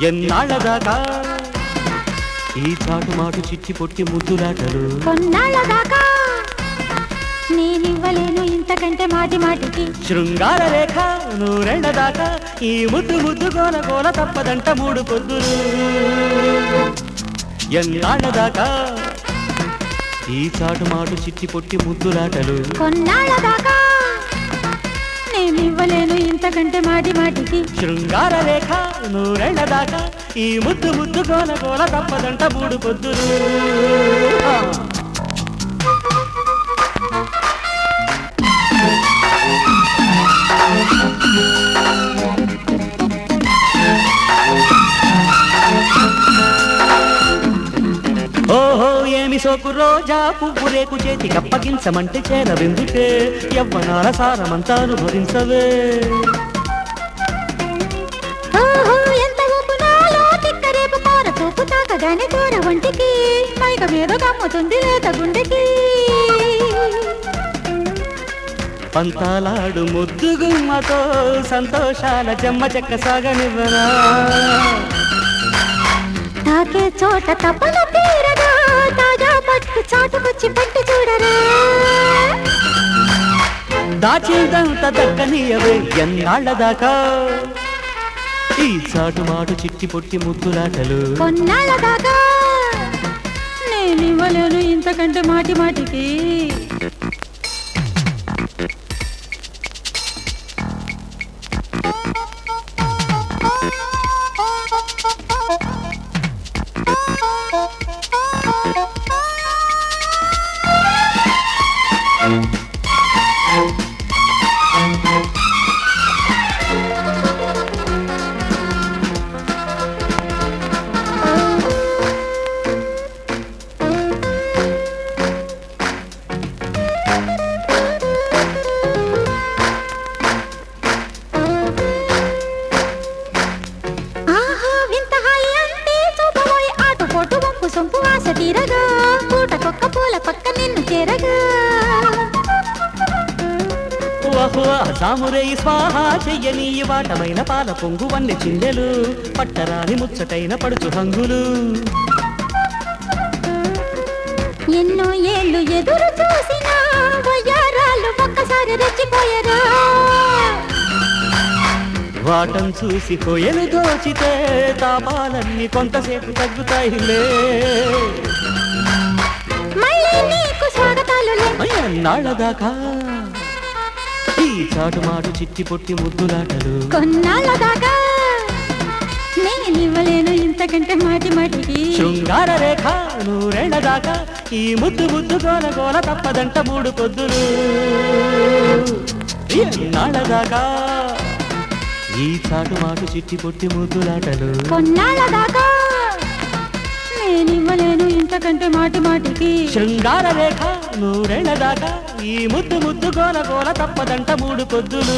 ఎన్నాళ్ళదాకా ఈ చాటు మాటు చిట్టి పొట్టి ముద్దులాటలు కొన్నాళ్ళదాకా నేనివ్వలేను ఇంతకంటే మాటి మాటికి శృంగార రేఖ నూరెళ్ళదాకా ఈ ముద్దు ముద్దు గోల గోల తప్పదంట మూడు పొద్దులు ఎన్నాళ్ళదాకా ఈ చాటు మాటు చిట్టి పొట్టి ముద్దులాటలు కొన్నాళ్ళదాకా నేనివ్వలేను ఇంతకంటే మాటి మాటికి శృంగార రేఖ నూరెళ్ళదాకా ఈ ముద్దు ముద్దు గోల గోల తప్పదంట మూడు పొద్దులు ఓహో ఏమి సోకు రోజా పువ్వు రేకు చేతి కప్పగించమంటే చేరవెందుకే యవ్వనాల సారమంతా అనుభవించవే ఎంత ఊపు నాలో తిక్క రేపు కూర చూపు తాకగానే కూర వంటికి మైక మీద కమ్ముతుంది లేత గుండెకి పంతాలాడు ముద్దు గుమ్మతో సంతోషాల చెమ్మ చెక్క సాగనివ్వనా తాకే చోట తపన తీరగా తాజా పట్టు చాటుకొచ్చి పట్టు చూడరా దాచిందంత దక్కనీయవే ఎన్నాళ్ళదాకా ఈ చాటు మాటు చిట్టి పొట్టి ముద్దులాటలు కొన్నాళ్ళదాకా నేనివ్వలేను ఇంతకంటే మాటి మాటికి సొంపు వాస తీరగా పూటకొక్క పూల పక్క నిన్ను చేరగా సామురై స్వాహ చెయ్యని వాటమైన పాల పొంగు వన్నె చిందెలు పట్టరాని ముచ్చటైన పడుచు హంగులు ఎన్నో ఏళ్ళు ఎదురు చూసినా వయ్యారాళ్ళు ఒక్కసారి రెచ్చిపోయారా వాటం చూసి కొయ్యలు దోచితే తాపాలన్నీ కొంతసేపు తగ్గుతాయిలే మళ్ళీ నీకు స్వాగతాలులే ఎన్నాళ్ళదాకా ఈ చాటు మాటు చిట్టి పొట్టి ముద్దులాటలు కొన్నాళ్ళదాకా నేనివ్వలేను ఇంతకంటే మాటి మాటికి శృంగార రేఖ నూరెళ్ళదాకా ఈ ముద్దు ముద్దు గోల గోల తప్పదంట మూడు పొద్దులు ఎన్నాళ్ళదాకా ఈ చాటు మాటు చిట్టి పొట్టి ముద్దులాటలు కొన్నాళ్ళదాకా నేనివ్వలేను ఇంతకంటే మాటి మాటికి శృంగార రేఖ నూరెళ్ళదాకా ఈ ముద్దు ముద్దు గోల గోల తప్పదంట మూడు పొద్దులు